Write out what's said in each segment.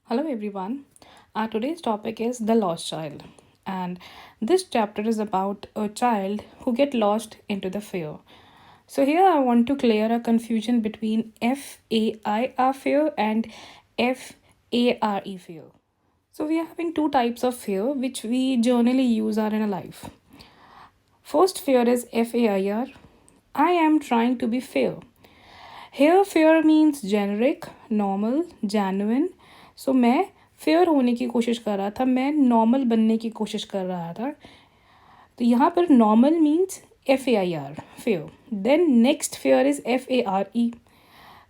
Hello everyone. Today's topic is the lost child, and this chapter is about a child who get lost into the fear. So here I want to clear a confusion between FAIR fear and FARE fear. So we are having two types of fear which we generally use are in our life. First fear is FAIR. I am trying to be fair. Here fear means generic, normal, genuine. So मैं fair होने की कोशिश कर रहा था, मैं normal बनने की कोशिश कर रहा था. तो यहाँ पर normal means FAIR fair. Then next fare is FARE.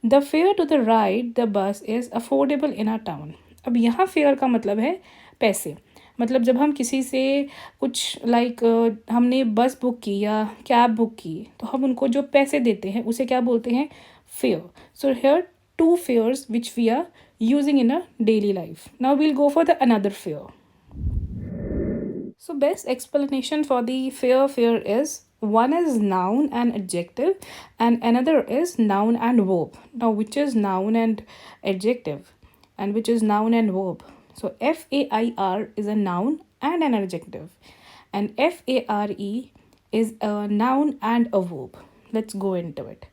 The fare to the ride the bus is affordable in our town. अब यहाँ फेयर का मतलब है पैसे. मतलब जब हम किसी से कुछ हमने बस बुक की या कैब बुक की तो हम उनको जो पैसे देते हैं उसे क्या बोलते हैं, fair. So here two fears which we are using in a daily life. Now we'll go for the another fear. So best explanation for the fear is one is noun and adjective and another is noun and verb. Now which is noun and adjective and which is noun and verb? So FAIR is a noun and an adjective and FARE is a noun and a verb. Let's go into it.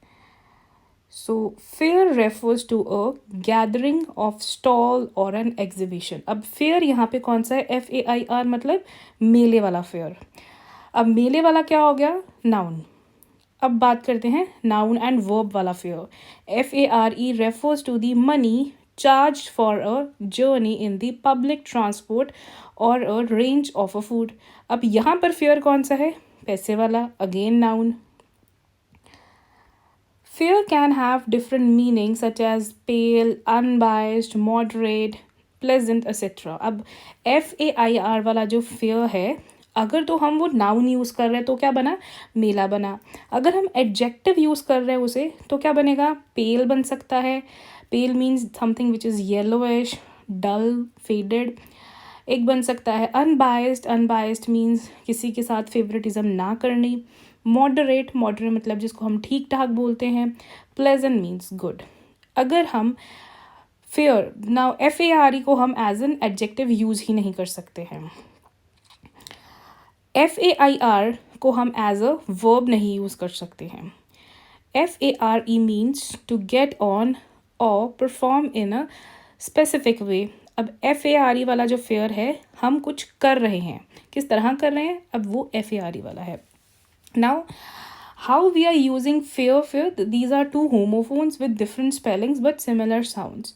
So fair refers to a gathering of stall or an exhibition. अब fair यहाँ पे कौन सा है, FAIR मतलब मेले वाला fair. अब मेले वाला क्या हो गया, noun. अब बात करते हैं noun and verb वाला fair. FARE refers to the money charged for a journey in the public transport or a range of a food. अब यहाँ पर fair कौन सा है, पैसे वाला, again noun. Fear can have different meanings such as pale, unbiased, moderate, pleasant, etc. अब FAIR वाला जो fear है, अगर तो हम वो noun यूज़ कर रहे हैं तो क्या बना, मेला बना. अगर हम adjective यूज़ कर रहे हैं उसे तो क्या बनेगा, pale बन सकता है. Pale means something which is yellowish, dull, faded. एक बन सकता है अनबायस्ड. अनबायस्ड मीन्स किसी के साथ फेवरेटिज्म ना करनी. मॉडरेट, मॉडरेट मतलब जिसको हम ठीक ठाक बोलते हैं. Pleasant means good. अगर हम फेयर, नाउ FARE को हम एज एन एडजेक्टिव यूज़ ही नहीं कर सकते हैं. FAIR को हम एज अ वर्ब नहीं यूज़ कर सकते हैं. FARE means to get on और perform in a specific way. अब FARE वाला जो फेयर है, हम कुछ कर रहे हैं, किस तरह कर रहे हैं, अब वो FARE वाला है. Now how we are using fear, these are two homophones with different spellings but similar sounds.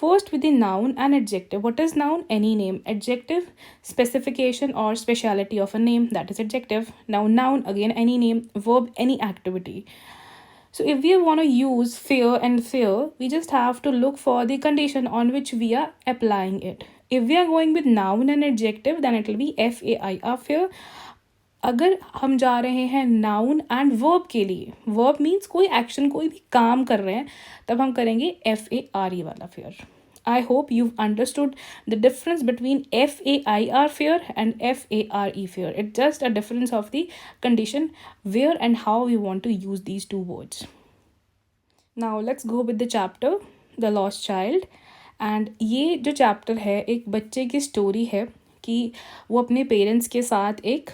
First with the noun and adjective. What is noun? Any name. Adjective, specification or speciality of a name, that is adjective. Now noun, again any name. Verb, any activity. So if we want to use fear and fear, we just have to look for the condition on which we are applying it. If we are going with noun and adjective, then it will be FAIR fear. अगर हम जा रहे हैं noun and verb के लिए, verb means कोई action, कोई भी काम कर रहे हैं, तब हम करेंगे FARE वाला fair. I hope you've understood the difference between FAIR fear and FARE fear. It's just a difference of the condition where and how we want to use these two words. Now let's go with the chapter The Lost Child. And ये जो chapter है एक बच्चे की story है कि वो अपने पेरेंट्स के साथ एक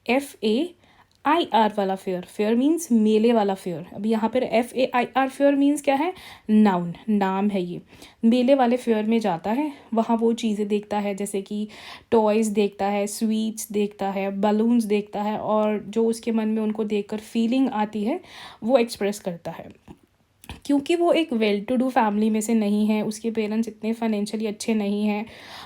FAIR वाला फेयर, फेयर मीन्स मेले वाला फेयर. अब यहाँ पर FAIR फेयर मीन्स क्या है, नाउन, नाम है ये. मेले वाले फेयर में जाता है, वहाँ वो चीज़ें देखता है जैसे कि टॉयज़ देखता है, स्वीट्स देखता है, बलून्स देखता है, और जो उसके मन में उनको देखकर फीलिंग आती है वो एक्सप्रेस करता है. क्योंकि वो एक वेल टू डू फैमिली में से नहीं है, उसके पेरेंट्स इतने फाइनेंशियली अच्छे नहीं हैं,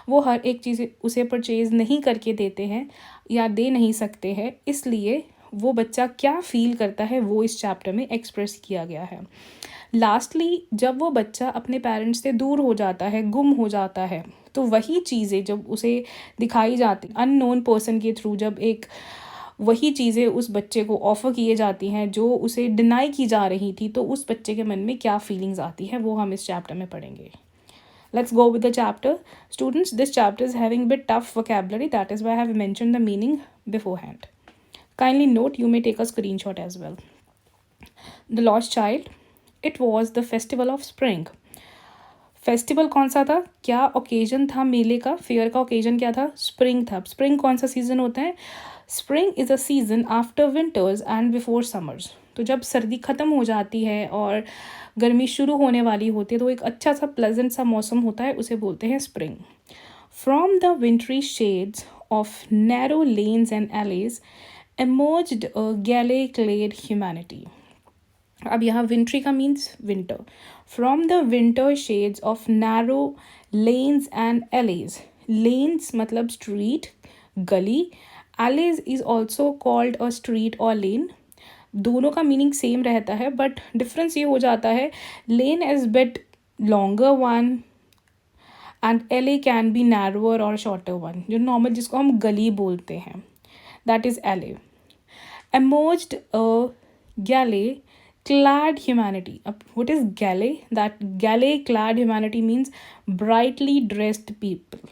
वो हर एक चीज़ उसे परचेज़ नहीं करके देते हैं या दे नहीं सकते हैं, इसलिए वो बच्चा क्या फ़ील करता है वो इस चैप्टर में एक्सप्रेस किया गया है. लास्टली जब वो बच्चा अपने पेरेंट्स से दूर हो जाता है, गुम हो जाता है, तो वही चीज़ें जब उसे दिखाई जाती अननोन पर्सन के थ्रू, जब एक वही चीज़ें उस बच्चे को ऑफ़र किए जाती हैं जो उसे डिनाई की जा रही थी, तो उस बच्चे के मन में क्या फीलिंग्स आती हैं वो हम इस चैप्टर में पढ़ेंगे. Let's go with the chapter. Students, this chapter is having a bit tough vocabulary. That is why I have mentioned the meaning beforehand. Kindly note, you may take a screenshot as well. The Lost Child. It was the festival of spring. Festival कौन सा था, क्या occasion था मेले का, fair का occasion क्या था, स्प्रिंग था। स्प्रिंग कौन सा सीज़न होता है, spring is a season after winters and before summers. तो जब सर्दी ख़त्म हो जाती है और गर्मी शुरू होने वाली होती है तो एक अच्छा सा प्लेजेंट सा मौसम होता है, उसे बोलते हैं spring. From the विंट्री shades of narrow lens and alleged emerged a galley-clad humanity. अब यहाँ विंट्री का means winter. From the winter shades of narrow lens and alleged, lens मतलब स्ट्रीट, गली, alleged is also called a street और लेन। दोनों का meaning same रहता है बट डिफरेंस ये हो जाता है, लेन is bit longer one and एले कैन बी नैरोअर और शॉर्टर वन, जो नॉर्मल जिसको हम गली बोलते हैं, दैट इज एले। emerged a galley clad humanity. What is galley? That galley clad humanity means brightly dressed people.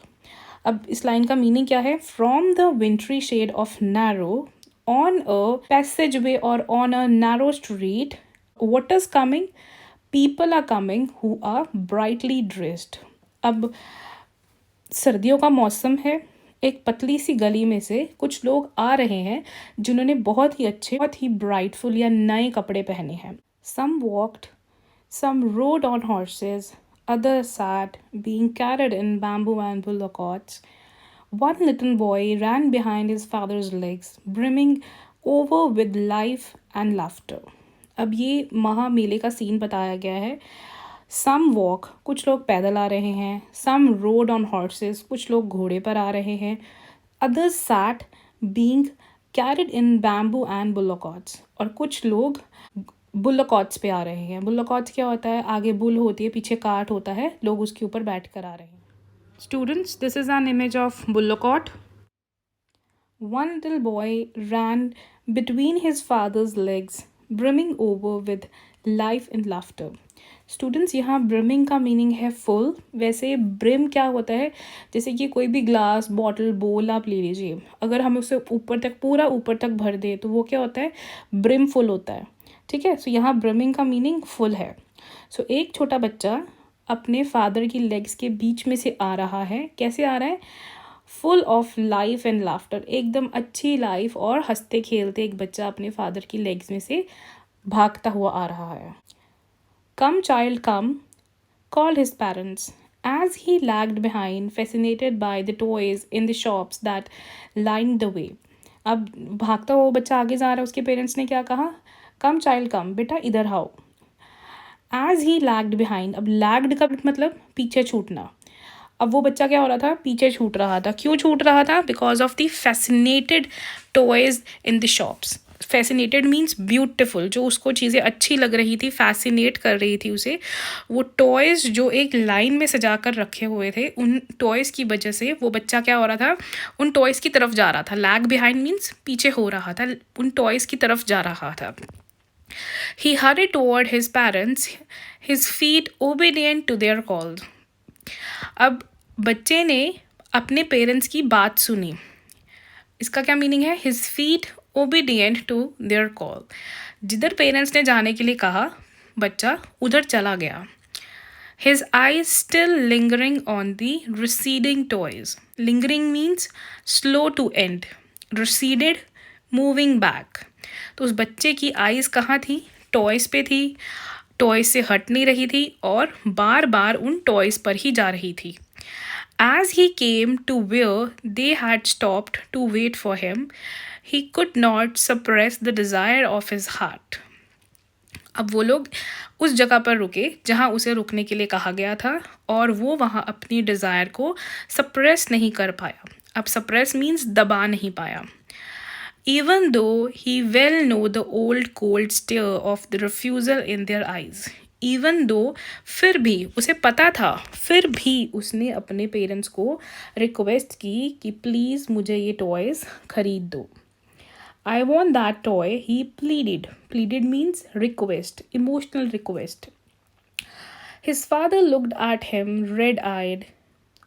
अब इस लाइन का मीनिंग क्या है, from the wintry shade of narrow on a passageway और on a narrow street what is coming, people are coming who are brightly dressed. अब सर्दियों का मौसम है, एक पतली सी गली में से कुछ लोग आ रहे हैं जिन्होंने बहुत ही अच्छे, बहुत ही ब्राइटफुल या नए कपड़े पहने हैं। Some walked, some rode on horses, others sat, being carried in bamboo and bullocks. One little boy ran behind his father's legs, brimming over with life and laughter. अब ये महामेले का सीन बताया गया है। सम वॉक, कुछ लोग पैदल आ रहे हैं, सम रोड ऑन हॉर्सेस, कुछ लोग घोड़े पर आ रहे हैं, others sat being carried in bamboo and bullocks, और कुछ लोग बुल्लॉक्स पे आ रहे हैं। बुल्लॉक्स क्या होता है, आगे बुल होती है, पीछे कार्ट होता है, लोग उसके ऊपर बैठ कर आ रहे हैं। Students, this is an image of bullock. One little boy ran between his father's legs, brimming over with life and laughter. Students, यहाँ ब्रिमिंग का मीनिंग है फुल। वैसे ब्रिम क्या होता है, जैसे कि कोई भी ग्लास, बॉटल, बोल आप ले लीजिए, अगर हम उसे ऊपर तक, पूरा ऊपर तक भर दें तो वो क्या होता है, ब्रिम फुल होता है। ठीक है, सो यहाँ ब्रिमिंग का मीनिंग फुल है। सो एक छोटा बच्चा अपने फादर की लेग्स के बीच में से आ रहा है। कैसे आ रहा है, full of life and laughter, एकदम अच्छी लाइफ और हंसते खेलते एक बच्चा अपने फादर की लेग्स में से भागता हुआ आ रहा है। Come child come, called his parents, as he lagged behind, fascinated by the toys in the shops that lined the way. अब भागता हुआ बच्चा आगे जा रहा है, उसके पेरेंट्स ने क्या कहा, कम चाइल्ड कम, बेटा इधर आओ। As he lagged behind, अब lagged का मतलब पीछे छूटना। अब वो बच्चा क्या हो रहा था, पीछे छूट रहा था। क्यों छूट रहा था, because of the fascinated toys in the shops. Fascinated means beautiful, जो उसको चीज़ें अच्छी लग रही थी, फैसिनेट कर रही थी उसे, वो टॉयज़ जो एक लाइन में सजा कर रखे हुए थे, उन टॉयज़ की वजह से वो बच्चा क्या हो रहा था, उन टॉयज़ की तरफ जा रहा था। लैग बिहाइंड मीन्स पीछे हो रहा था, उन टॉयज़ की तरफ जा रहा था। He hurried toward his parents, his feet obedient to their call. अब बच्चे ने अपने पेरेंट्स की बात सुनी। इसका क्या मीनिंग है, his feet obedient to their call. जिधर पेरेंट्स ने जाने के लिए कहा, बच्चा उधर चला गया। His eyes still lingering on the receding toys. Lingering means slow to end, receded moving back. तो उस बच्चे की आईज कहाँ थी, टॉयज पे थी, टॉयज से हट नहीं रही थी और बार बार उन टॉयज पर ही जा रही थी। As he came to where they had stopped to wait for him, he could not suppress the desire of his heart. अब वो लोग उस जगह पर रुके जहाँ उसे रुकने के लिए कहा गया था, और वो वहाँ अपनी डिज़ायर को सप्रेस नहीं कर पाया। अब सप्रेस मीन्स दबा नहीं पाया। Even though he well know the old cold stare of the refusal in their eyes. Even though, फिर भी उसे पता था, फिर भी उसने अपने पेरेंट्स को रिक्वेस्ट की कि प्लीज़ मुझे ये टॉयज़ खरीद दो। I want that toy, he pleaded. Pleaded means request, emotional request. His father looked at him red-eyed.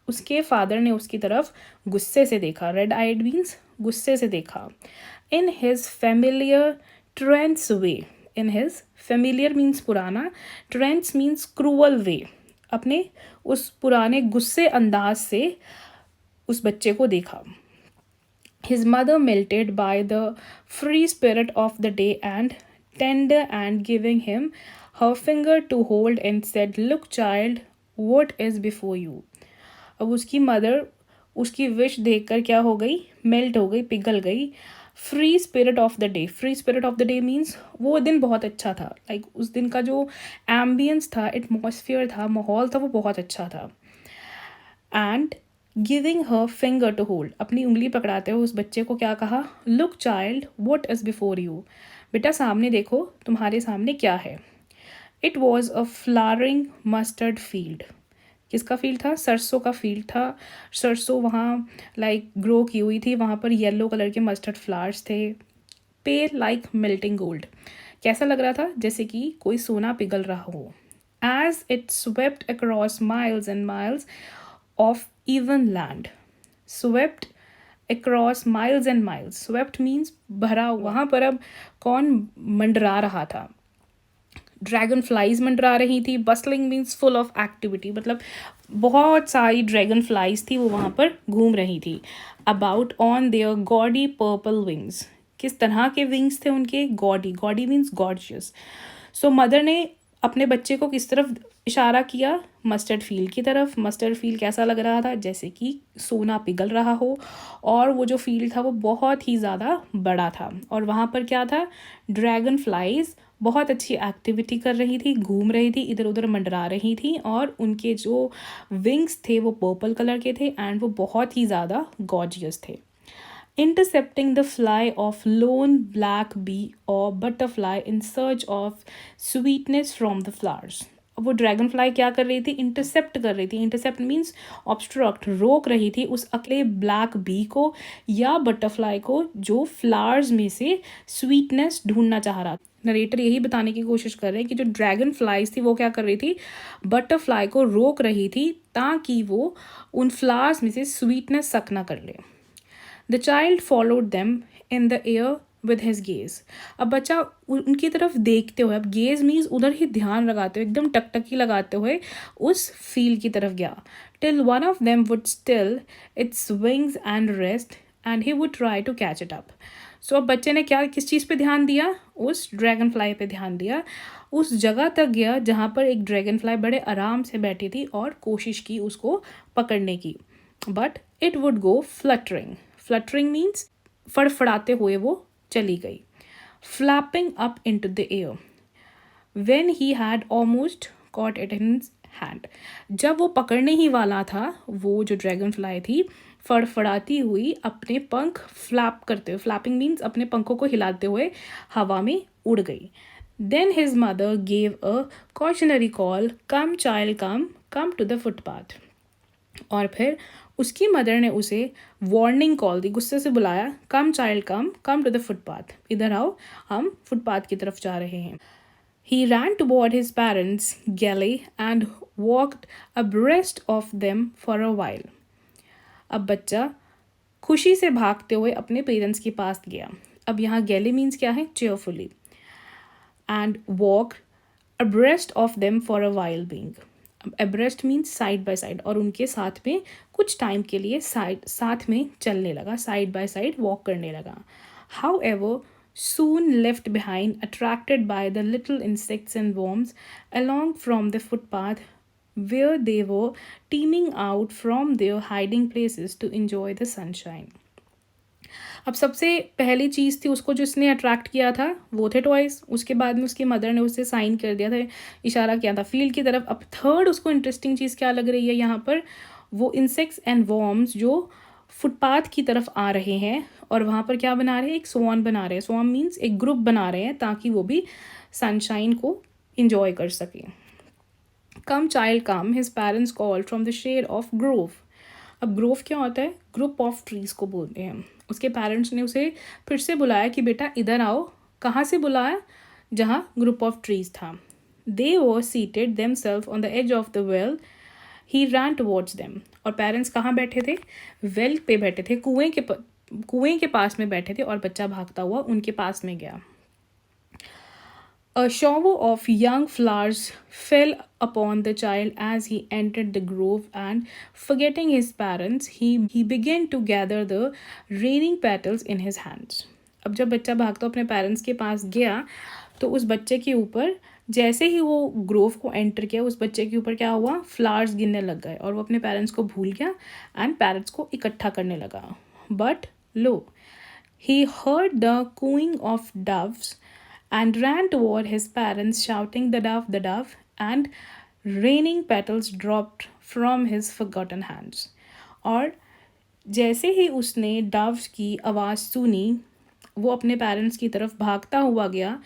उसके फादर ने उसकी तरफ गुस्से से देखा। रेड आइड मीन्स गुस्से से देखा। In his familiar trends way, in his familiar means पुराना, ट्रेंड्स मीन्स क्रूअल वे, अपने उस पुराने गुस्से अंदाज से उस बच्चे को देखा. His mother, melted by the free spirit of the day and tender and giving him her finger to hold and said, "Look, child, what is before you." अब उसकी मदर उसकी विश देखकर क्या हो गई, मेल्ट हो गई, पिघल गई. Free spirit of the day. Free spirit of the day means वो दिन बहुत अच्छा था. लाइक उस दिन का जो एम्बियंस था, एटमॉस्फेयर था, माहौल था, वो बहुत अच्छा था. And giving her finger to hold, अपनी उंगली पकड़ाते हुए उस बच्चे को क्या कहा, look child what is before you. बेटा सामने देखो, तुम्हारे सामने क्या है. It was a flowering mustard field. किसका फील्ड था, सरसों का फील्ड था. सरसों वहाँ लाइक ग्रो की हुई थी, वहाँ पर येलो कलर के मस्टर्ड फ्लावर्स थे. पेल लाइक मेल्टिंग गोल्ड, कैसा लग रहा था, जैसे कि कोई सोना पिघल रहा हो. As it swept across miles and miles of even land. Swept across miles and miles. Swept means भरा. वहाँ पर अब कौन मंडरा रहा था, ड्रैगन फ्लाइज मंडरा रही थी. Bustling means full of activity, मतलब बहुत सारी ड्रैगन फ्लाइज थी, वो वहाँ पर घूम रही थी. About on their gaudy purple wings. किस तरह के विंग्स थे उनके, gaudy. Gaudy means gorgeous. So mother ने अपने बच्चे को किस तरफ इशारा किया, मस्टर्ड फील्ड की तरफ. मस्टर्ड फील्ड कैसा लग रहा था, जैसे कि सोना पिघल रहा हो, और वो जो फील्ड था वो बहुत ही ज़्यादा बड़ा था. और वहाँ पर क्या था, ड्रैगन फ्लाइज बहुत अच्छी एक्टिविटी कर रही थी, घूम रही थी, इधर उधर मंडरा रही थी, और उनके जो विंग्स थे वो पर्पल कलर के थे एंड वो बहुत ही ज़्यादा गॉर्जियस थे. Intercepting the fly of lone black bee or butterfly in search of sweetness from the flowers. अब वो ड्रैगन फ्लाई क्या कर रही थी, इंटरसेप्ट कर रही थी. इंटरसेप्ट मीन्स ऑब्स्ट्रक्ट, रोक रही थी उस अकेले ब्लैक बी को या बटरफ्लाई को जो फ्लावर्स में से स्वीटनेस ढूंढना चाह रहा. नरेटर यही बताने की कोशिश कर रहे हैं कि जो ड्रैगन फ्लाइज थी वो क्या कर रही थी, बटरफ्लाई को रोक रही थी ताकि वो उन फ्लावर्स में से स्वीटनेस सक ना कर ले. The child followed them in the air with his gaze. अब बच्चा उनकी तरफ देखते हुए, अब गेज मीन्स उधर ही ध्यान लगाते हुए, एकदम टकटकी लगाते हुए उस फील्ड की तरफ गया. Till one of them would still its wings and rest and he would try to catch it up. सो अब बच्चे ने क्या, किस चीज़ पे ध्यान दिया, उस ड्रैगन फ्लाई पे ध्यान दिया. उस जगह तक गया जहाँ पर एक ड्रैगन फ्लाई बड़े आराम से बैठी थी और कोशिश की उसको पकड़ने की. But it would go fluttering. Fluttering means फड़फड़ाते हुए वो चली गई. Flapping up into the air when he had almost caught it in hand. जब वो पकड़ने ही वाला था, वो जो ड्रैगन फ्लाई थी फड़फड़ाती हुई अपने पंख फ्लैप करते हुए, फ्लैपिंग मीन्स अपने पंखों को हिलाते हुए हवा में उड़ गई. Then his mother gave a cautionary call, come child come, come to the footpath. और फिर उसकी मदर ने उसे वार्निंग कॉल दी, गुस्से से बुलाया, come child come, come to the footpath, इधर आओ, हम फुटपाथ की तरफ जा रहे हैं. He ran toward his parents' galley and walked abreast of them for a while. अब बच्चा खुशी से भागते हुए अपने पेरेंट्स के पास गया. अब यहाँ गैली मीन्स क्या है, cheerfully. And walked abreast of them for a while being. abreast means side by side, और उनके साथ में कुछ टाइम के लिए साथ में चलने लगा, साइड बाय साइड वॉक करने लगा. However, soon left behind, attracted by the little insects and worms along from the footpath where they were teeming out from their hiding places to enjoy the sunshine. अब सबसे पहली चीज़ थी उसको जिसने attract किया था वो थे टॉयज़. उसके बाद में उसकी मदर ने उसे साइन कर दिया था, इशारा किया था फील्ड की तरफ. अब थर्ड उसको इंटरेस्टिंग चीज़ क्या लग रही है यहाँ पर, वो इंसेक्ट्स एंड वॉर्म्स जो फुटपाथ की तरफ आ रहे हैं और वहाँ पर क्या बना रहे हैं, एक स्वान बना रहे हैं. स्वान मीन्स एक ग्रुप बना रहे हैं ताकि वो भी सनशाइन को इंजॉय कर सकें. Come child come, his parents call from the shade of grove. अब ग्रोव क्या होता है, ग्रुप ऑफ ट्रीज़ को बोलते हैं. उसके पेरेंट्स ने उसे फिर से बुलाया कि बेटा इधर आओ. कहाँ से बुलाया, जहाँ ग्रुप ऑफ ट्रीज़ था. They were seated themselves on the edge of the well. He ran towards them. और पेरेंट्स कहाँ बैठे थे, वेल पे बैठे थे, कुएं के पास में बैठे थे, और बच्चा भागता हुआ उनके पास में गया. A shower of young flowers fell upon the child as he entered the grove, and forgetting his parents, he began to gather the raining petals in his hands. अब जब बच्चा भागता अपने पेरेंट्स के पास गया तो उस बच्चे के ऊपर, जैसे ही वो ग्रोव को एंटर किया, उस बच्चे के ऊपर क्या हुआ, फ्लावर्स गिरने लग गए और वो अपने पेरेंट्स को भूल गया एंड पेरेंट्स को इकट्ठा करने लगा. But low, he heard the cooing of doves and ran toward his parents, shouting, the dove, and raining petals dropped from his forgotten hands. और जैसे ही उसने डव्स की आवाज़ सुनी, वो अपने पेरेंट्स की तरफ भागता हुआ गया,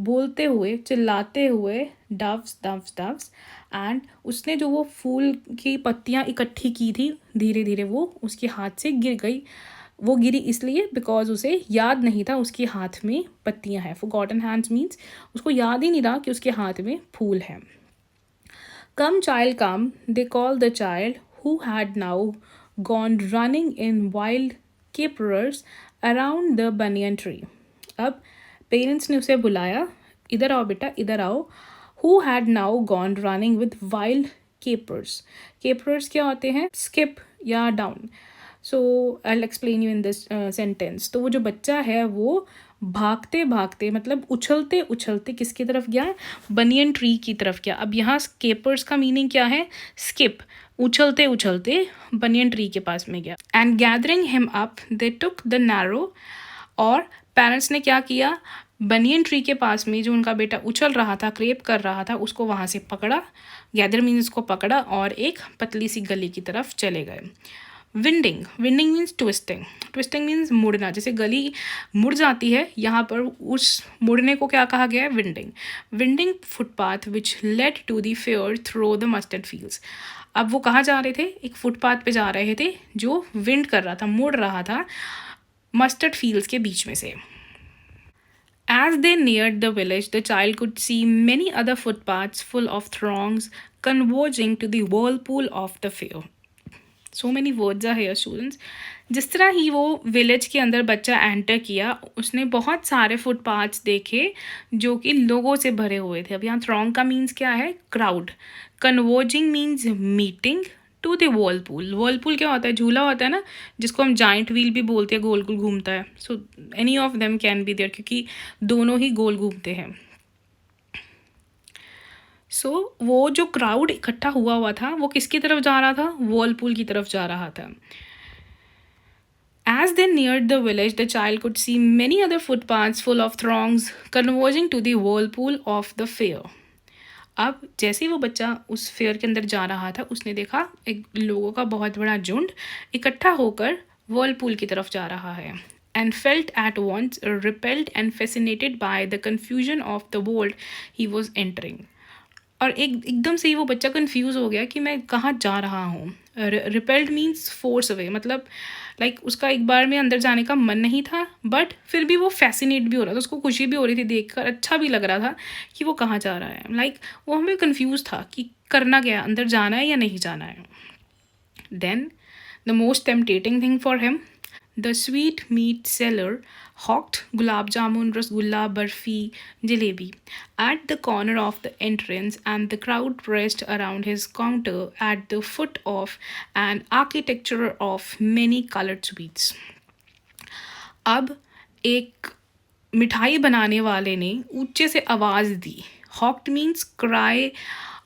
बोलते हुए, चिल्लाते हुए, डव्स डव्स डव्स. एंड उसने जो वो फूल की पत्तियाँ इकट्ठी की थी, धीरे धीरे वो उसके हाथ से गिर गई. वो गिरी इसलिए बिकॉज उसे याद नहीं था उसके हाथ में पत्तियां हैं. फॉरगॉटन हैंड्स मीन्स उसको याद ही नहीं रहा कि उसके हाथ में फूल है. Come child come, they call the child who had now gone running in wild capers around the banyan tree. अब पेरेंट्स ने उसे बुलाया, इधर आओ बेटा, इधर आओ. Who had now gone running with wild capers. Capers क्या होते हैं, स्किप या down. So I explain you in this sentence. तो वो जो बच्चा है वो भागते भागते, मतलब उछलते उछलते किसकी तरफ गया, बनियन ट्री की तरफ गया. अब यहाँ केपर्स का मीनिंग क्या है, स्किप. उछलते उछलते बनियन ट्री के पास में गया. And gathering him up they took the narrow. और पेरेंट्स ने क्या किया, बनियन ट्री के पास में जो उनका बेटा उछल रहा था, क्रेप कर रहा था, उसको वहाँ से पकड़ा. गैदर मीन्स उसको पकड़ा और एक पतली सी गली की तरफ चले गए. Winding, winding means twisting. Twisting means मुड़ना. जैसे गली मुड़ जाती है, यहाँ पर उस मुड़ने को क्या कहा गया है, winding. Winding footpath which led to the fair through the mustard fields. अब वो कहाँ जा रहे थे, एक फुटपाथ पे जा रहे थे जो विंड कर रहा था, मुड़ रहा था मस्टर्ड फील्ड्स के बीच में से. As they neared the village, the child could see many other footpaths full of throngs converging to the whirlpool of the fair. So many words are here, students. जिस तरह ही वो विलेज के अंदर बच्चा enter किया, उसने बहुत सारे फुटपाथ्स देखे जो कि लोगों से भरे हुए थे. अब यहाँ थ्रॉन्ग का मीन्स क्या है, crowd. Converging means meeting to the whirlpool. Whirlpool क्या होता है, झूला होता है ना, जिसको हम जाइंट व्हील भी बोलते हैं, गोल गोल घूमता है. So any of them can be there, क्योंकि दोनों ही गोल घूमते हैं. सो वो जो क्राउड इकट्ठा हुआ था वो किसकी तरफ जा रहा था, वर्लपूल की तरफ जा रहा था. As they neared the village, the child could see many other footpaths full of throngs converging to the whirlpool of the fair. अब जैसे ही वो बच्चा उस फेयर के अंदर जा रहा था, उसने देखा एक लोगों का बहुत बड़ा झुंड इकट्ठा होकर वर्लपूल की तरफ जा रहा है. And felt at once repelled and fascinated by the confusion of the world he was entering. और एकदम से ही वो बच्चा कंफ्यूज हो गया कि मैं कहाँ जा रहा हूँ. रिपेल्ड मीन्स फोर्स अवे, मतलब लाइक उसका एक बार में अंदर जाने का मन नहीं था, बट फिर भी वो फैसिनेट भी हो रहा था, उसको खुशी भी हो रही थी देखकर, अच्छा भी लग रहा था कि वो कहाँ जा रहा है. लाइक वो हमें कंफ्यूज था कि करना क्या, अंदर जाना है या नहीं जाना है. Then the most tempting thing for him, the sweet meat seller hawked gulab jamun, rasgulla, barfi, jalebi at the corner of the entrance, and the crowd pressed around his counter at the foot of an architecture of many colored sweets. अब एक मिठाई बनाने वाले ने ऊंचे से आवाज़ दी. hawked means cry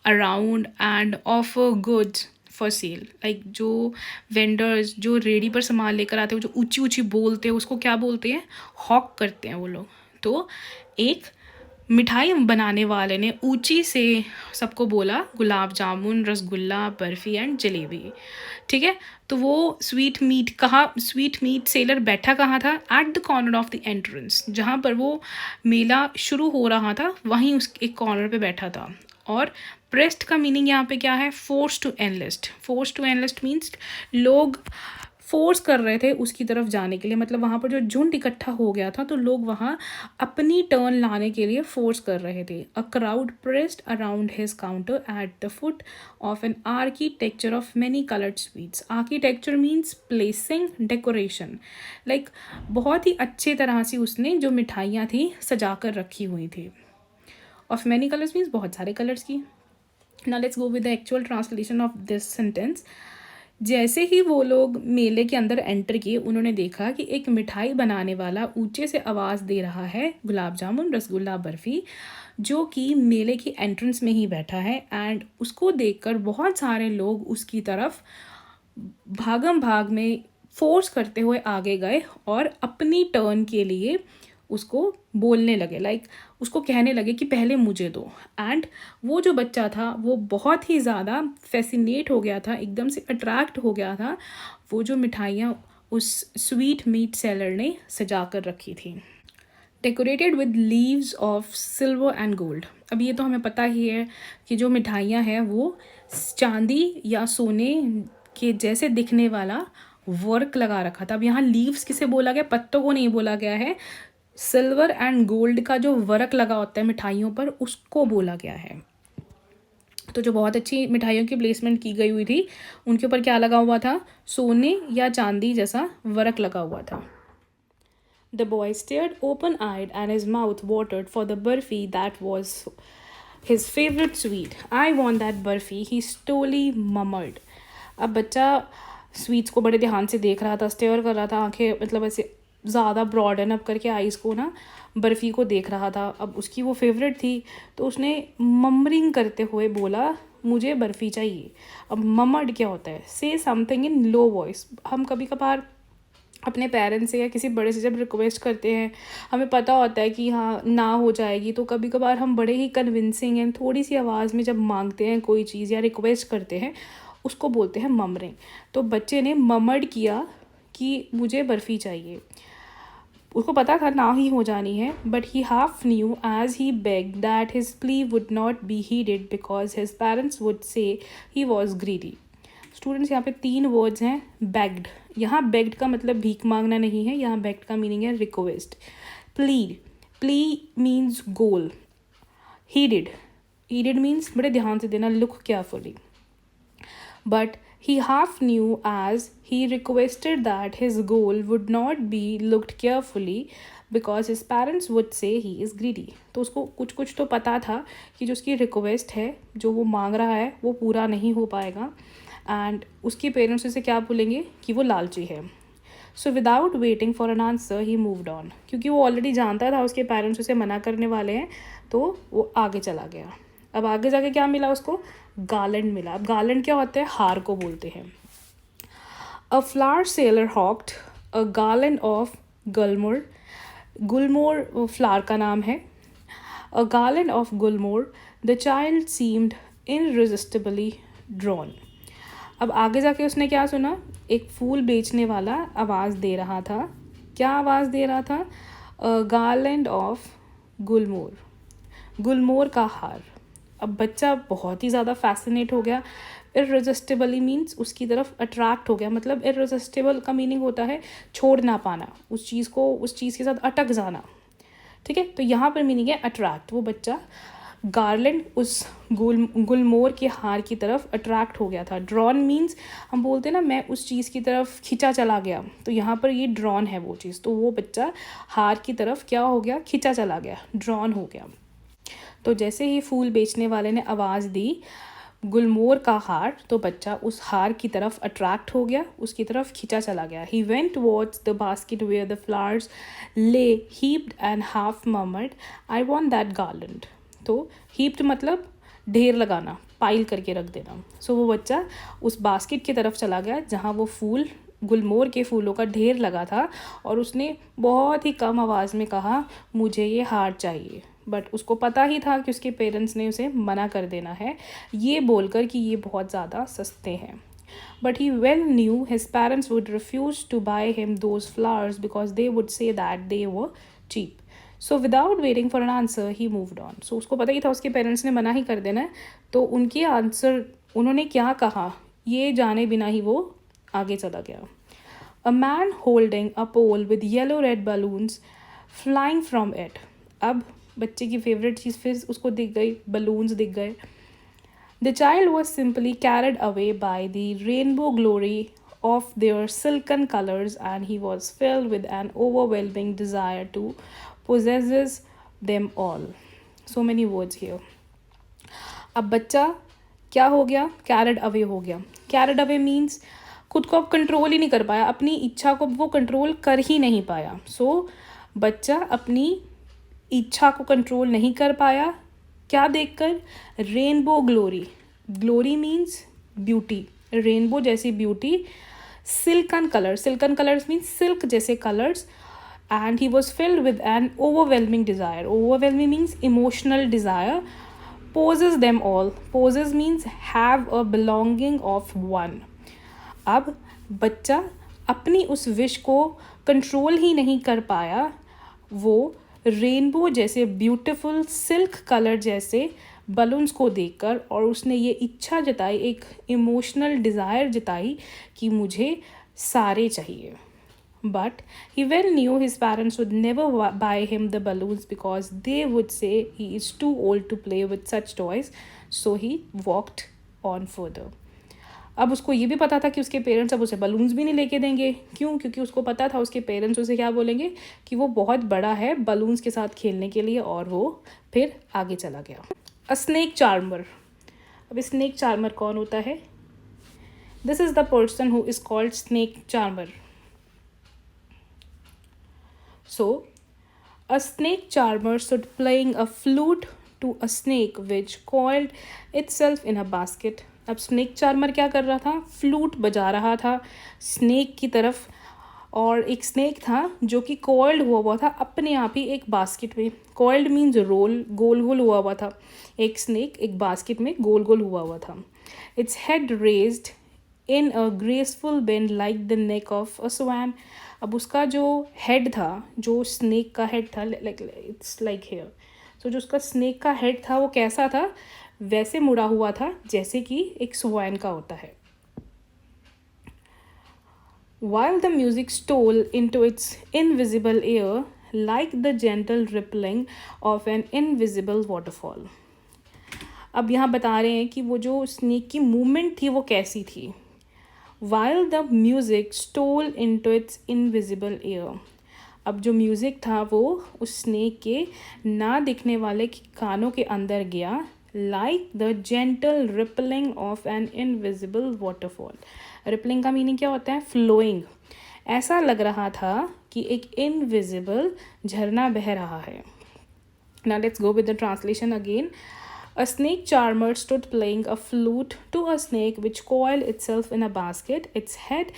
around and offer goods for sale. Like जो वेंडर्स जो रेडी पर सामान लेकर आते हैं, जो ऊंची ऊंची बोलते हैं, उसको क्या बोलते हैं, हॉक करते हैं वो लोग. तो एक मिठाई बनाने वाले ने ऊंची से सबको बोला गुलाब जामुन, रसगुल्ला, बर्फ़ी एंड जलेबी. ठीक है, तो वो स्वीट मीट सेलर बैठा कहाँ था, at the corner of the entrance. जहाँ पर वो मेला शुरू हो रहा था वहीं उस एक कॉर्नर पे बैठा था. और प्रेस्ड का मीनिंग यहाँ पे क्या है, force to enlist. Force to enlist means लोग फोर्स कर रहे थे उसकी तरफ जाने के लिए, मतलब वहाँ पर जो झुंड इकट्ठा हो गया था तो लोग वहाँ अपनी टर्न लाने के लिए फोर्स कर रहे थे. A crowd pressed around his counter at the foot of an architecture of many coloured sweets. Architecture means placing, decoration. Like बहुत ही अच्छे तरह से उसने जो मिठाइयाँ थी सजा कर रखी हुई थी. ऑफ मैनी कलर्स मीन्स बहुत सारे कलर्स की. Now let's go with the actual translation of this sentence. जैसे ही वो लोग मेले के अंदर एंटर किए, उन्होंने देखा कि एक मिठाई बनाने वाला ऊंचे से आवाज़ दे रहा है, गुलाब जामुन, रसगुल्ला, बर्फ़ी, जो कि मेले की एंट्रेंस में ही बैठा है. एंड उसको देखकर बहुत सारे लोग उसकी तरफ भागम भाग में फोर्स करते हुए आगे गए और अपनी टर्न के लिए उसको बोलने लगे, लाइक उसको कहने लगे कि पहले मुझे दो. एंड वो जो बच्चा था वो बहुत ही ज़्यादा फैसिनेट हो गया था, एकदम से अट्रैक्ट हो गया था वो जो मिठाइयाँ उस स्वीट मीट सेलर ने सजा कर रखी थी. Decorated with leaves of silver and gold. अब ये तो हमें पता ही है कि जो मिठाइयाँ हैं वो चांदी या सोने के जैसे दिखने वाला वर्क लगा रखा था. अब यहाँ लीव्स किसे बोला गया, पत्तों को नहीं बोला गया है. सिल्वर एंड गोल्ड का जो वर्क लगा होता है मिठाइयों पर, उसको बोला गया है. तो जो बहुत अच्छी मिठाइयों की प्लेसमेंट की गई हुई थी उनके ऊपर क्या लगा हुआ था, सोने या चांदी जैसा वर्क लगा हुआ था. The boy stared open-eyed and his mouth watered for the burfi that was his favorite sweet. I want that burfi, he slowly murmured. अब बच्चा स्वीट्स को बड़े ध्यान से देख रहा था, स्टेयर कर रहा था, आंखें मतलब ऐसे ज़्यादा ब्रॉडन अप करके आइज़ को ना बर्फ़ी को देख रहा था. अब उसकी वो फेवरेट थी तो उसने ममरिंग करते हुए बोला, मुझे बर्फ़ी चाहिए. अब ममर्ड क्या होता है, से समथिंग इन लो वॉइस. हम कभी कभार अपने पेरेंट्स से या किसी बड़े से जब रिक्वेस्ट करते हैं, हमें पता होता है कि हाँ ना हो जाएगी, तो कभी कभार हम बड़े ही कन्विंसिंग एंड थोड़ी सी आवाज़ में जब मांगते हैं कोई चीज़ या रिक्वेस्ट करते हैं, उसको बोलते हैं ममरिंग. तो बच्चे ने ममर्ड किया कि मुझे बर्फ़ी चाहिए. उसको पता था ना ही हो जानी है, but he half knew as he beg that his plea would not be heeded because his parents would say he was greedy. Students यहाँ पे 3 वर्ड्स हैं. बेग्ड, यहाँ बेग्ड का मतलब भीख मांगना नहीं है, यहाँ बेग्ड का मीनिंग है रिक्वेस्ट. प्लीड, प्ली मीन्स गोल. हीडेड, हीडेड मीन्स बड़े ध्यान से देना, look carefully. But he half knew as he requested that his goal would not be looked carefully because his parents would say he is greedy. तो उसको कुछ कुछ तो पता था कि जो उसकी रिक्वेस्ट है, जो वो मांग रहा है, वो पूरा नहीं हो पाएगा एंड उसके पेरेंट्स उसे क्या बोलेंगे कि वो लालची है. सो without waiting for an answer he moved on. क्योंकि वो ऑलरेडी जानता था उसके पेरेंट्स उसे मना करने वाले हैं, तो वो आगे चला गया. अब आगे जाके क्या मिला उसको, गार्लैंड मिला. अब गार्लैंड क्या होता है, हार को बोलते हैं. A flower seller hawked a garland of gulmohar. Gulmohar flower का नाम है. A garland of gulmohar. The child seemed irresistibly drawn. अब आगे जाके उसने क्या सुना, एक फूल बेचने वाला आवाज़ दे रहा था. क्या आवाज़ दे रहा था, अ गार्लैंड ऑफ गुलमोर, गुलमोर का हार. अब बच्चा बहुत ही ज़्यादा फैसिनेट हो गया. इररेजिस्टिबली मीन्स उसकी तरफ अट्रैक्ट हो गया. मतलब इररेजिस्टिबल का मीनिंग होता है छोड़ ना पाना, उस चीज़ को, उस चीज़ के साथ अटक जाना. ठीक है, तो यहाँ पर मीनिंग है अट्रैक्ट. वो बच्चा गार्लैंड उस गुलमोर के हार की तरफ अट्रैक्ट हो गया था. ड्रॉन मीन्स हम बोलते हैं ना, मैं उस चीज़ की तरफ खिंचा चला गया, तो यहाँ पर ये ड्रॉन है वो चीज़. तो वो बच्चा हार की तरफ क्या हो गया, खिंचा चला गया, ड्रॉन हो गया. तो जैसे ही फूल बेचने वाले ने आवाज़ दी गुलमोर का हार, तो बच्चा उस हार की तरफ अट्रैक्ट हो गया, उसकी तरफ खिंचा चला गया. He went towards the basket where the flowers lay heaped and half murmured, I want that garland. तो हीप्ड मतलब ढेर लगाना, पाइल करके रख देना. सो वो बच्चा उस बास्केट की तरफ चला गया जहाँ वो फूल, गुलमोर के फूलों का ढेर लगा था, और उसने बहुत ही कम आवाज़ में कहा, मुझे ये हार चाहिए. बट उसको पता ही था कि उसके पेरेंट्स ने उसे मना कर देना है, ये बोलकर कि ये बहुत ज़्यादा सस्ते हैं. But he well knew his parents would refuse to buy him those flowers because they would say that they were cheap. So without waiting for an answer he moved on. So उसको पता ही था उसके parents ने मना ही कर देना है, तो उनके आंसर, उन्होंने क्या कहा ये जाने बिना ही वो आगे चला गया. A man holding a pole with yellow red balloons flying from it. अब बच्चे की फेवरेट चीज़ फिर उसको दिख गई, बलून्स दिख गए. The child was simply carried away by the rainbow glory of their silken colors, and he was filled with an overwhelming desire to possess them all. so many words here. अब बच्चा क्या हो गया, carried away हो गया. Carried away means खुद को अब कंट्रोल ही नहीं कर पाया, अपनी इच्छा को वो कंट्रोल कर ही नहीं पाया. सो बच्चा अपनी इच्छा को कंट्रोल नहीं कर पाया. क्या देखकर? Rainbow glory. Glory means beauty, rainbow जैसी beauty. Silken colour, silken colours means silk जैसे colours. And he was filled with an overwhelming desire. Overwhelming means emotional desire. Poses them all. Poses means have a belonging of one. अब बच्चा अपनी उस wish को control ही नहीं कर पाया. वो रेनबो जैसे ब्यूटीफुल सिल्क कलर जैसे बलून्स को देखकर और उसने ये इच्छा जताई, एक इमोशनल डिज़ायर जताई कि मुझे सारे चाहिए. But he well knew his parents would never buy him the balloons because they would say he is too old to play with such toys. So he walked on further. अब उसको ये भी पता था कि उसके पेरेंट्स अब उसे बलून्स भी नहीं लेके देंगे. क्यों? क्योंकि उसको पता था उसके पेरेंट्स उसे क्या बोलेंगे कि वो बहुत बड़ा है बलून्स के साथ खेलने के लिए. और वो फिर आगे चला गया. अ स्नेक चार्मर. अब स्नेक चार्मर कौन होता है? This is the person who is called snake charmer. So, a snake charmer stood playing a flute to a snake which coiled itself in a basket. अब स्नेक चार्मर क्या कर रहा था? Flute बजा रहा था स्नेक की तरफ. और एक स्नेक था जो कि कॉइल्ड हुआ था अपने आप ही एक बास्केट में. कॉइल्ड मीन्स रोल, गोल गोल हुआ था. एक स्नेक एक बास्केट में गोल गोल हुआ था. Its head raised in a graceful bend like the neck of a swan. अब उसका जो हेड था, जो स्नेक का हेड था, लाइक इट्स लाइक हेयर. सो जो उसका स्नेक का हेड था वो कैसा था? वैसे मुड़ा हुआ था जैसे कि एक स्वान का होता है. While the music stole into its invisible air like the gentle rippling of an invisible waterfall. अब यहाँ बता रहे हैं कि वो जो स्नेक की मूवमेंट थी वो कैसी थी. While the music stole into its invisible ear. अब जो म्यूज़िक था वो उस स्नेक के ना दिखने वाले कानों के अंदर गया. Like the gentle rippling of an invisible waterfall. Rippling का मीनिंग क्या होता है? फ्लोइंग. ऐसा लग रहा था कि एक इनविजिबल झरना बह रहा है. Now let's go with the translation again. A snake charmer stood playing a flute to a snake which coiled itself in a basket, its head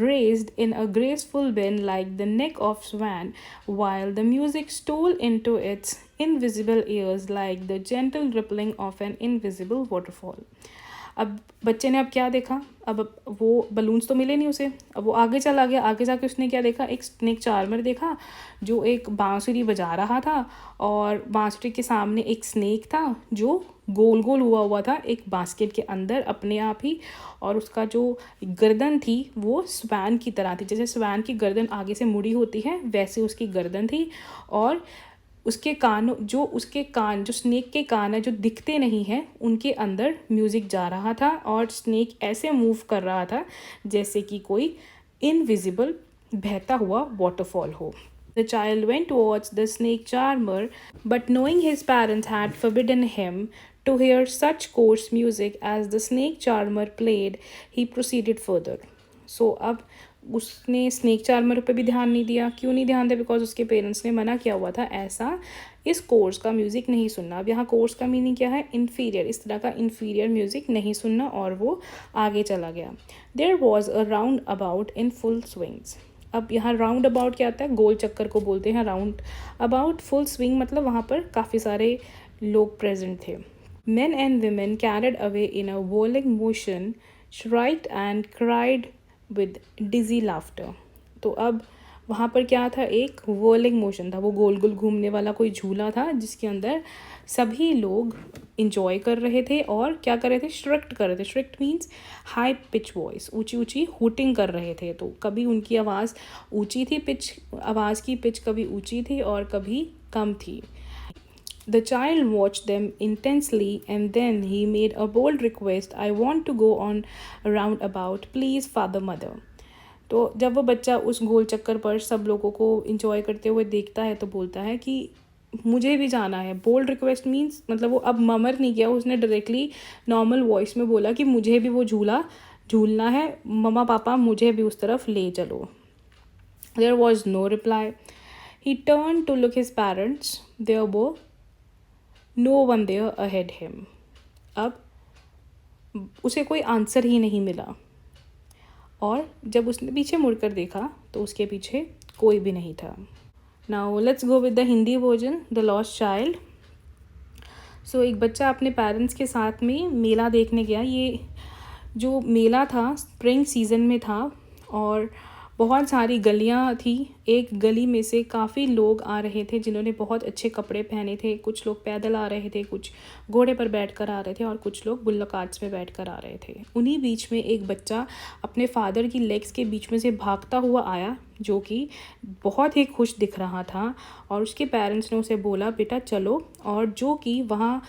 raised in a graceful bend like the neck of swan, while the music stole into its invisible ears like the gentle rippling of an invisible waterfall. अब बच्चे ने अब क्या देखा? अब वो balloons तो मिले नहीं उसे. अब वो आगे चला गया. आगे जाके उसने क्या देखा? एक स्नेक चार्मर देखा जो एक बांसुरी बजा रहा था. और बांसुरी के सामने एक स्नेक था जो गोल गोल हुआ था एक बास्केट के अंदर अपने आप ही. और उसका जो गर्दन थी वो स्वैन की तरह थी. जैसे स्वैन की गर्दन आगे से मुड़ी होती है वैसे उसकी गर्दन थी. और उसके कान जो स्नेक के कान है जो दिखते नहीं हैं उनके अंदर म्यूज़िक जा रहा था. और स्नेक ऐसे मूव कर रहा था जैसे कि कोई इनविजिबल बहता हुआ वाटरफॉल हो. The child went towards the snake charmer, but knowing his parents had forbidden him to hear such coarse music as the snake charmer played, he proceeded further. So अब उसने स्नेक चार्मर पे भी ध्यान नहीं दिया. क्यों नहीं ध्यान दिया? बिकॉज उसके पेरेंट्स ने मना किया हुआ था ऐसा इस कोर्स का म्यूज़िक नहीं सुनना. अब यहाँ कोर्स का मीनिंग क्या है? इन्फीरियर. इस तरह का इन्फीरियर म्यूज़िक नहीं सुनना. और वो आगे चला गया. There was a roundabout in full swings. अब यहाँ राउंड अबाउट क्या आता है? गोल चक्कर को बोलते हैं राउंड अबाउट. फुल स्विंग मतलब वहाँ पर काफ़ी सारे लोग प्रेजेंट थे. Men and women carried away in a whirling motion, shrieked and cried with dizzy laughter. तो अब वहाँ पर क्या था? एक whirling motion था. वो गोल गोल घूमने वाला कोई झूला था जिसके अंदर सभी लोग इंजॉय कर रहे थे. और क्या कर रहे थे? श्रिक्ट कर रहे थे. श्रिक्ट मीन्स हाई पिच वॉइस. ऊंची ऊंची हुटिंग कर रहे थे. तो कभी उनकी आवाज़ ऊंची थी, आवाज़ की पिच कभी ऊंची थी और कभी कम थी. The child watched them intensely and then he made a bold request. I want to go on a roundabout. Please, father, mother. तो जब वो बच्चा उस गोल चक्कर पर सब लोगों को इंजॉय करते हुए देखता है तो बोलता है कि मुझे भी जाना है। बोल्ड रिक्वेस्ट मीन्स मतलब वो अब ममर नहीं किया, उसने डायरेक्टली नॉर्मल वॉइस में बोला कि मुझे भी वो झूला झूलना है, मम्मा पापा मुझे भी उस तरफ ले चलो। There was no reply. He turn to look his parents, there was no one there ahead him. अब उसे कोई आंसर ही नहीं मिला, और जब उसने पीछे मुड़कर देखा तो उसके पीछे कोई भी नहीं था। Now let's go with the Hindi version, the lost child. So एक बच्चा अपने पेरेंट्स के साथ में मेला देखने गया। ये जो मेला था स्प्रिंग सीज़न में था, और बहुत सारी गलियां थी। एक गली में से काफ़ी लोग आ रहे थे जिन्होंने बहुत अच्छे कपड़े पहने थे। कुछ लोग पैदल आ रहे थे, कुछ घोड़े पर बैठकर आ रहे थे, और कुछ लोग बुल्लक कार्ट्स में बैठकर आ रहे थे। उन्हीं बीच में एक बच्चा अपने फादर की लेग्स के बीच में से भागता हुआ आया, जो कि बहुत ही खुश दिख रहा था। और उसके पेरेंट्स ने उसे बोला बेटा चलो, और जो कि वहाँ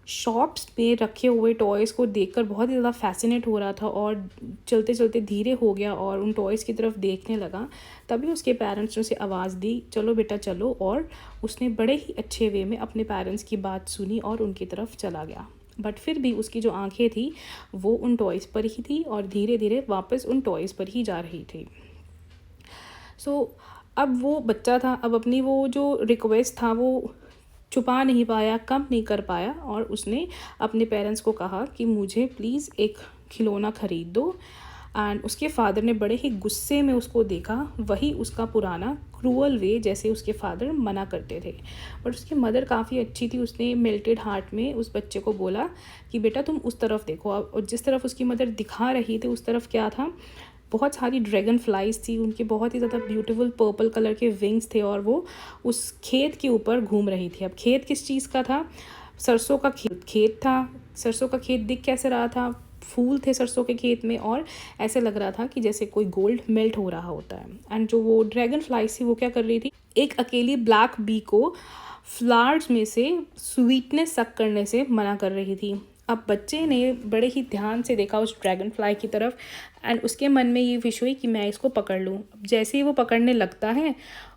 शॉप्स पे रखे हुए टॉयज़ को देखकर बहुत ही ज़्यादा फैसिनेट हो रहा था, और चलते चलते धीरे हो गया और उन टॉयज़ की तरफ देखने लगा। तभी उसके पेरेंट्स ने उसे आवाज़ दी चलो बेटा चलो, और उसने बड़े ही अच्छे वे में अपने पेरेंट्स की बात सुनी और उनकी तरफ चला गया। बट फिर भी उसकी जो आंखें थी वो उन टॉयज़ पर ही थी, और धीरे धीरे वापस उन टॉयज़ पर ही जा रही थी। अब वो बच्चा था, अब अपनी वो जो रिक्वेस्ट था वो छुपा नहीं पाया, कम नहीं कर पाया, और उसने अपने पेरेंट्स को कहा कि मुझे प्लीज़ एक खिलौना ख़रीद दो। एंड उसके फादर ने बड़े ही गुस्से में उसको देखा, वही उसका पुराना क्रूअल वे जैसे उसके फादर मना करते थे। बट उसकी मदर काफ़ी अच्छी थी, उसने मेल्टेड हार्ट में उस बच्चे को बोला कि बेटा तुम उस तरफ देखो। और जिस तरफ उसकी मदर दिखा रही थी उस तरफ क्या था, बहुत सारी ड्रैगन फ्लाइज थी, उनके बहुत ही ज़्यादा ब्यूटीफुल पर्पल कलर के विंग्स थे, और वो उस खेत के ऊपर घूम रही थी। अब खेत किस चीज़ का था, सरसों का खेत था। सरसों का खेत दिख कैसे रहा था, फूल थे सरसों के खेत में, और ऐसे लग रहा था कि जैसे कोई गोल्ड मेल्ट हो रहा होता है। एंड जो वो ड्रैगन फ्लाइज थी वो क्या कर रही थी, एक अकेली ब्लैक बी को फ्लावर्स में से स्वीटनेस सक करने से मना कर रही थी। अब बच्चे ने बड़े ही ध्यान से देखा उस ड्रैगन फ्लाई की तरफ, एंड उसके मन में ये विश हुई कि मैं इसको पकड़ लूँ। अब जैसे ही वो पकड़ने लगता है,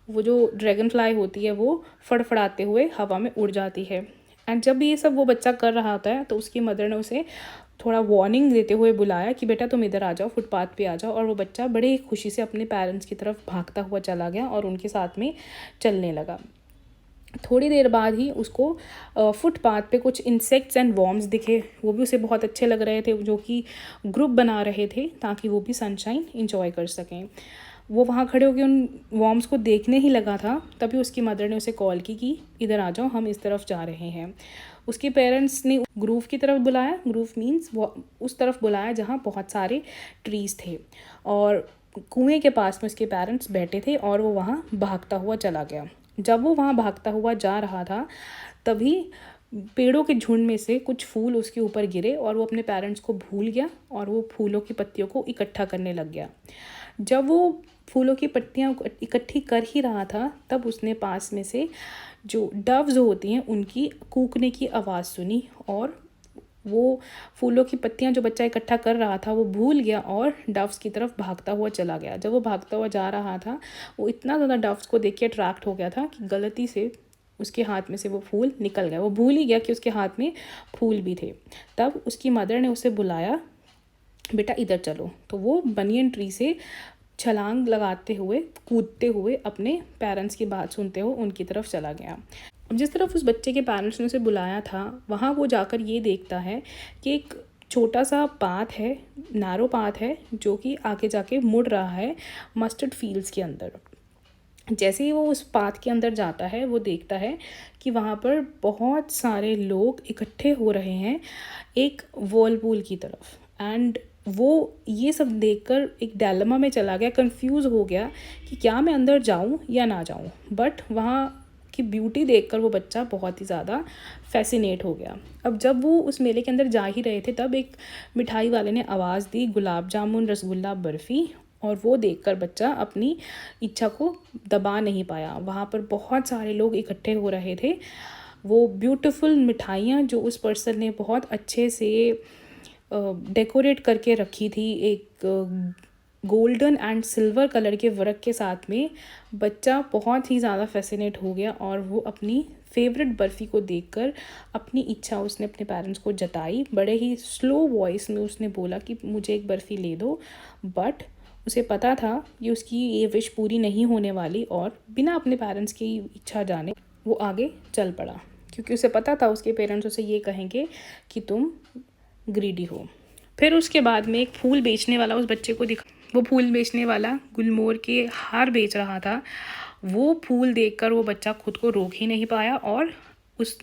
वो जो ड्रैगन फ्लाई होती है वो फड़फड़ाते हुए हवा में उड़ जाती है। एंड जब ये सब वो बच्चा कर रहा होता है तो उसकी मदर ने उसे थोड़ा वार्निंग देते हुए बुलाया कि बेटा तुम इधर आ जाओ, फुटपाथ पे आ जाओ। और वो बच्चा बड़े ही खुशी से अपने पेरेंट्स की तरफ भागता हुआ चला गया और उनके साथ में चलने लगा। थोड़ी देर बाद ही उसको फुटपाथ पे कुछ इंसेक्ट्स एंड वॉर्म्स दिखे, वो भी उसे बहुत अच्छे लग रहे थे, जो कि ग्रुप बना रहे थे ताकि वो भी सनशाइन इंजॉय कर सकें। वो वहाँ खड़े होकर उन वॉर्म्स को देखने ही लगा था, तभी उसकी मदर ने उसे कॉल की कि इधर आ जाओ, हम इस तरफ जा रहे हैं। उसके पेरेंट्स ने ग्रूव की तरफ बुलाया, ग्रूव मीन्स उस तरफ बुलाया जहाँ बहुत सारे ट्रीज़ थे, और कुएं के पास में उसके पेरेंट्स बैठे थे, और वो वहाँ भागता हुआ चला गया। जब वो वहाँ भागता हुआ जा रहा था तभी पेड़ों के झुंड में से कुछ फूल उसके ऊपर गिरे, और वो अपने पेरेंट्स को भूल गया और वो फूलों की पत्तियों को इकट्ठा करने लग गया। जब वो फूलों की पत्तियाँ इकट्ठी कर ही रहा था तब उसने पास में से जो डव्स होती हैं उनकी कूकने की आवाज़ सुनी, और वो फूलों की पत्तियां जो बच्चा इकट्ठा कर रहा था वो भूल गया और डव्स की तरफ भागता हुआ चला गया। जब वो भागता हुआ जा रहा था वो इतना ज़्यादा डव्स को देख के अट्रैक्ट हो गया था कि गलती से उसके हाथ में से वो फूल निकल गया। वो भूल ही गया कि उसके हाथ में फूल भी थे। तब उसकी मदर ने उसे बुलाया, बेटा इधर चलो। तो वो बनियन ट्री से छलांग लगाते हुए कूदते हुए अपने पेरेंट्स की बात सुनते हुए उनकी तरफ चला गया। अब जिस तरफ उस बच्चे के पेरेंट्स ने उसे बुलाया था वहाँ वो जाकर ये देखता है कि एक छोटा सा पाथ है, नैरो पाथ है, जो कि आगे जाके मुड़ रहा है मस्टर्ड फील्ड्स के अंदर। जैसे ही वो उस पाथ के अंदर जाता है वो देखता है कि वहाँ पर बहुत सारे लोग इकट्ठे हो रहे हैं एक व्हर्लपूल की तरफ। एंड वो ये सब देखकर एक डायलेमा में चला गया, कंफ्यूज हो गया कि क्या मैं अंदर जाऊँ या ना जाऊँ। बट वहाँ की ब्यूटी देखकर वो बच्चा बहुत ही ज़्यादा फैसिनेट हो गया। अब जब वो उस मेले के अंदर जा ही रहे थे तब एक मिठाई वाले ने आवाज़ दी, गुलाब जामुन, रसगुल्ला, बर्फ़ी। और वो देखकर बच्चा अपनी इच्छा को दबा नहीं पाया। वहाँ पर बहुत सारे लोग इकट्ठे हो रहे थे। वो ब्यूटीफुल मिठाइयाँ जो उस पर्सन ने बहुत अच्छे से डेकोरेट करके रखी थी, एक गोल्डन एंड सिल्वर कलर के वर्क के साथ में बच्चा बहुत ही ज़्यादा फैसिनेट हो गया और वो अपनी फेवरेट बर्फ़ी को देखकर अपनी इच्छा उसने अपने पेरेंट्स को जताई। बड़े ही स्लो वॉइस में उसने बोला कि मुझे एक बर्फ़ी ले दो, बट उसे पता था कि उसकी ये विश पूरी नहीं होने वाली और बिना अपने पेरेंट्स की इच्छा जाने वो आगे चल पड़ा, क्योंकि उसे पता था उसके पेरेंट्स उसे ये कहेंगे कि तुम ग्रीडी हो। फिर उसके बाद में एक फूल बेचने वाला उस बच्चे को दिखा। वो फूल बेचने वाला गुलमोहर के हार बेच रहा था। वो फूल देखकर वो बच्चा खुद को रोक ही नहीं पाया और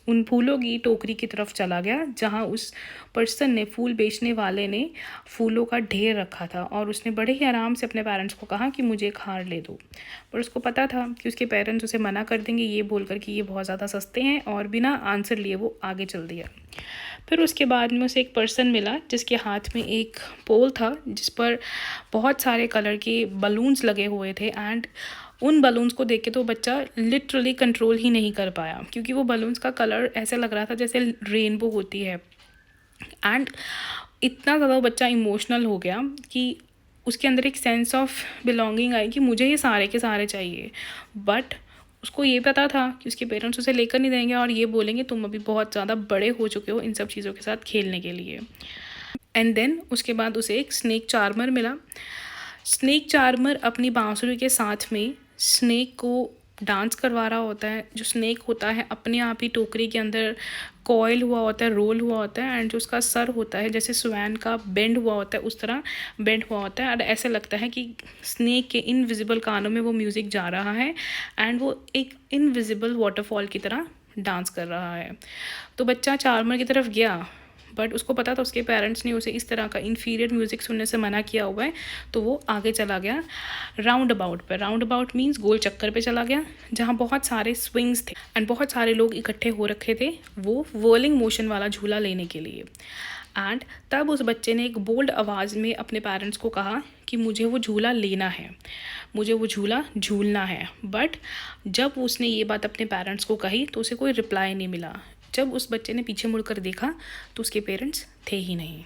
उन फूलों की टोकरी की तरफ चला गया जहाँ उस पर्सन ने, फूल बेचने वाले ने, फूलों का ढेर रखा था और उसने बड़े ही आराम से अपने पेरेंट्स को कहा कि मुझे एक हार ले दो, पर उसको पता था कि उसके पेरेंट्स उसे मना कर देंगे ये बोलकर कि ये बहुत ज़्यादा सस्ते हैं, और बिना आंसर लिए वो आगे चल दिया। फिर उसके बाद में उसे एक पर्सन मिला जिसके हाथ में एक पोल था जिस पर बहुत सारे कलर के बलून्स लगे हुए थे, एंड उन बलून्स को देख के तो बच्चा लिटरली कंट्रोल ही नहीं कर पाया, क्योंकि वो बलून्स का कलर ऐसा लग रहा था जैसे रेनबो होती है। एंड इतना ज़्यादा बच्चा इमोशनल हो गया कि उसके अंदर एक सेंस ऑफ बिलोंगिंग आई कि मुझे ये सारे के सारे चाहिए, बट उसको ये पता था कि उसके पेरेंट्स उसे लेकर नहीं देंगे और ये बोलेंगे तुम अभी बहुत ज़्यादा बड़े हो चुके हो इन सब चीज़ों के साथ खेलने के लिए। एंड देन उसके बाद उसे एक स्नेक चार्मर मिला। स्नेक चार्मर अपनी बांसुरी के साथ में स्नेक को डांस करवा रहा होता है। जो स्नेक होता है अपने आप ही टोकरी के अंदर कॉयल हुआ होता है, रोल हुआ होता है, एंड जो उसका सर होता है जैसे स्वैन का बेंड हुआ होता है उस तरह बेंड हुआ होता है, और ऐसे लगता है कि स्नेक के इनविजिबल कानों में वो म्यूज़िक जा रहा है एंड वो एक इनविजिबल वाटरफॉल की तरह डांस कर रहा है। तो बच्चा चार्मर की तरफ गया, बट उसको पता था उसके पेरेंट्स ने उसे इस तरह का इन्फीरियर म्यूज़िक सुनने से मना किया हुआ है, तो वो आगे चला गया राउंड अबाउट पर। राउंड अबाउट मीन्स गोल चक्कर पे चला गया जहाँ बहुत सारे स्विंग्स थे एंड बहुत सारे लोग इकट्ठे हो रखे थे वो व्हर्लिंग मोशन वाला झूला लेने के लिए। एंड तब उस बच्चे ने एक बोल्ड आवाज़ में अपने पेरेंट्स को कहा कि मुझे वो झूला लेना है, मुझे वो झूला झूलना है। बट जब उसने ये बात अपने पेरेंट्स को कही तो उसे कोई रिप्लाई नहीं मिला। जब उस बच्चे ने पीछे मुड़कर देखा तो उसके पेरेंट्स थे ही नहीं।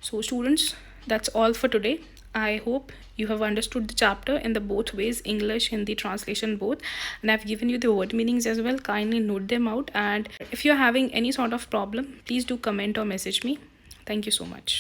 So students, that's all for today. I hope you have understood the chapter in the both ways, English, Hindi translation both, and I've given you the word meanings as well. Kindly note them out, and if you're having any sort of problem, please do comment or message me. Thank you so much.